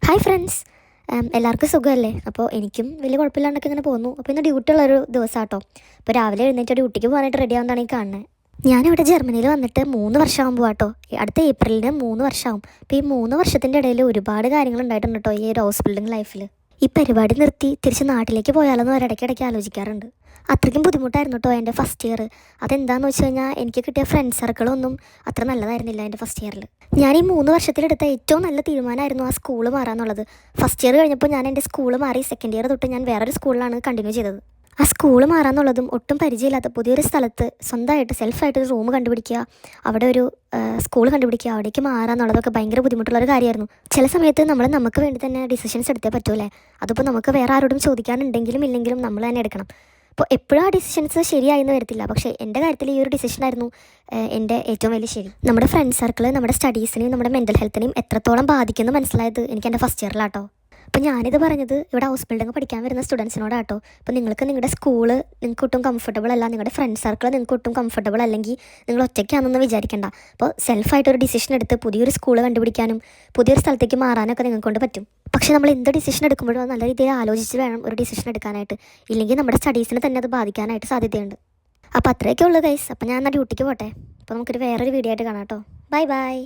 Hi friends, എല്ലാവർക്കും സുഖമല്ലേ? അപ്പോൾ എനിക്കും വലിയ കുഴപ്പമില്ലാണ്ടൊക്കെ ഇങ്ങനെ പോകുന്നു. അപ്പോൾ ഇന്ന് ഡ്യൂട്ടി ഉള്ളൊരു ദിവസം കേട്ടോ. അപ്പോൾ രാവിലെ എഴുന്നേറ്റ് ഡ്യൂട്ടിക്ക് പോകാനായിട്ട് റെഡി ആവുന്നതാണ് ഈ കാണുന്നത്. ഞാനിവിടെ ജർമ്മനിയിൽ വന്നിട്ട് 3 വർഷമാകുമ്പോൾ കേട്ടോ. അടുത്ത ഏപ്രിലിന് 3 വർഷമാകും. അപ്പോൾ ഈ 3 വർഷത്തിൻ്റെ ഇടയിൽ ഒരുപാട് കാര്യങ്ങൾ ഉണ്ടായിട്ടുണ്ട് കേട്ടോ ഈ ഒരു ഹൗസ് ബിൽഡിംഗ് ലൈഫിൽ. ഈ പരിപാടി നിർത്തി തിരിച്ച് നാട്ടിലേക്ക് പോയാലെന്ന് ഒരിടയ്ക്കിടയ്ക്ക് ആലോചിക്കാറുണ്ട്. അത്രയ്ക്കും ബുദ്ധിമുട്ടായിരുന്നു കേട്ടോ എൻ്റെ ഫസ്റ്റ് ഇയർ. അതെന്താണെന്ന് വെച്ച് കഴിഞ്ഞാൽ എനിക്ക് കിട്ടിയ ഫ്രണ്ട് സർക്കിളൊന്നും അത്ര നല്ലതായിരുന്നില്ല എൻ്റെ ഫസ്റ്റ് ഇയറിൽ. ഞാൻ ഈ 3 വർഷത്തിലെടുത്ത ഏറ്റവും നല്ല തീരുമാനമായിരുന്നു ആ സ്കൂൾ മാറാന്നുള്ളത്. ഫസ്റ്റ് ഇയർ കഴിഞ്ഞപ്പോൾ ഞാൻ എൻ്റെ സ്കൂൾ മാറി സെക്കൻഡ് ഇയർ തൊട്ട് ഞാൻ വേറൊരു സ്കൂളിലാണ് കണ്ടിന്യൂ ചെയ്തത്. ആ സ്കൂൾ മാറാന്നുള്ളതും ഒട്ടും പരിചയമില്ലാത്ത പുതിയൊരു സ്ഥലത്ത് സ്വന്തമായിട്ട് സെൽഫായിട്ടൊരു റൂം കണ്ടുപിടിക്കുക, അവിടെ ഒരു സ്കൂൾ കണ്ടുപിടിക്കുക, അവിടേക്ക് മാറാന്നുള്ളതൊക്കെ ഭയങ്കര ബുദ്ധിമുട്ടുള്ളൊരു കാര്യമായിരുന്നു. ചില സമയത്ത് നമുക്ക് വേണ്ടി തന്നെ ഡിസിഷൻസ് എടുത്തേ പറ്റൂലേ. അതിപ്പോൾ നമുക്ക് വേറെ ആരോടും ചോദിക്കാനുണ്ടെങ്കിലും ഇല്ലെങ്കിലും നമ്മൾ തന്നെ എടുക്കണം. അപ്പോൾ എപ്പോഴും ആ ഡിസിഷൻസ് ശരിയായെന്ന് വരത്തില്ല. പക്ഷേ എൻ്റെ കാര്യത്തിൽ ഈ ഒരു ഡിസിഷനായിരുന്നു എൻ്റെ ഏറ്റവും വലിയ ശരി. നമ്മുടെ ഫ്രണ്ട് സർക്കിൾ നമ്മുടെ സ്റ്റഡീസിനെയും നമ്മുടെ മെൻ്റൽ ഹെൽത്തിനെയും എത്രത്തോളം ബാധിക്കുമെന്ന് മനസ്സിലായത് എനിക്ക് എൻ്റെ ഫസ്റ്റ് ഇയറിലാട്ടോ. അപ്പോൾ ഞാനിത് പറഞ്ഞത് ഇവിടെ ഹൗസ് ബിൽഡിംഗ് പഠിക്കാൻ വരുന്ന സ്റ്റുഡൻസിനോടാട്ടോ. അപ്പോൾ നിങ്ങൾക്ക് നിങ്ങളുടെ സ്കൂള് നിങ്ങൾക്ക് ഒട്ടും കംഫർട്ടബിൾ അല്ല, നിങ്ങളുടെ ഫ്രണ്ട് സർക്കിൾ നിങ്ങൾക്ക് ഒട്ടും കംഫർട്ടബിൾ അല്ലെങ്കിൽ നിങ്ങൾ ഒറ്റയ്ക്കാണെന്ന് വിചാരിക്കേണ്ട. അപ്പോൾ സെൽഫായിട്ടൊരു ഡിസിഷൻ എടുത്ത് പുതിയൊരു സ്കൂൾ കണ്ടുപിടിക്കാനും പുതിയൊരു സ്ഥലത്തേക്ക് മാറാനൊക്കെ നിങ്ങൾക്ക് കൊണ്ട് പറ്റും. പക്ഷേ നമ്മൾ എന്ത് ഡിസിഷൻ എടുക്കുമ്പോഴും അത് നല്ല രീതിയിൽ ആലോചിച്ച് വേണം ഒരു ഡിസിഷൻ എടുക്കാനായിട്ട്. ഇല്ലെങ്കിൽ നമ്മുടെ സ്റ്റഡീസിനെ തന്നെ അത് ബാധിക്കാനായിട്ട് സാധ്യതയുണ്ട്. അപ്പോൾ അത്രയൊക്കെ ഉള്ളൂ ഗൈസ്. അപ്പോൾ ഞാൻ എന്നാൽ ഡ്യൂട്ടിക്ക് പോട്ടെ. അപ്പോൾ നമുക്കൊരു വേറൊരു വീഡിയോ ആയിട്ട് കാണാം കേട്ടോ. Bye bye.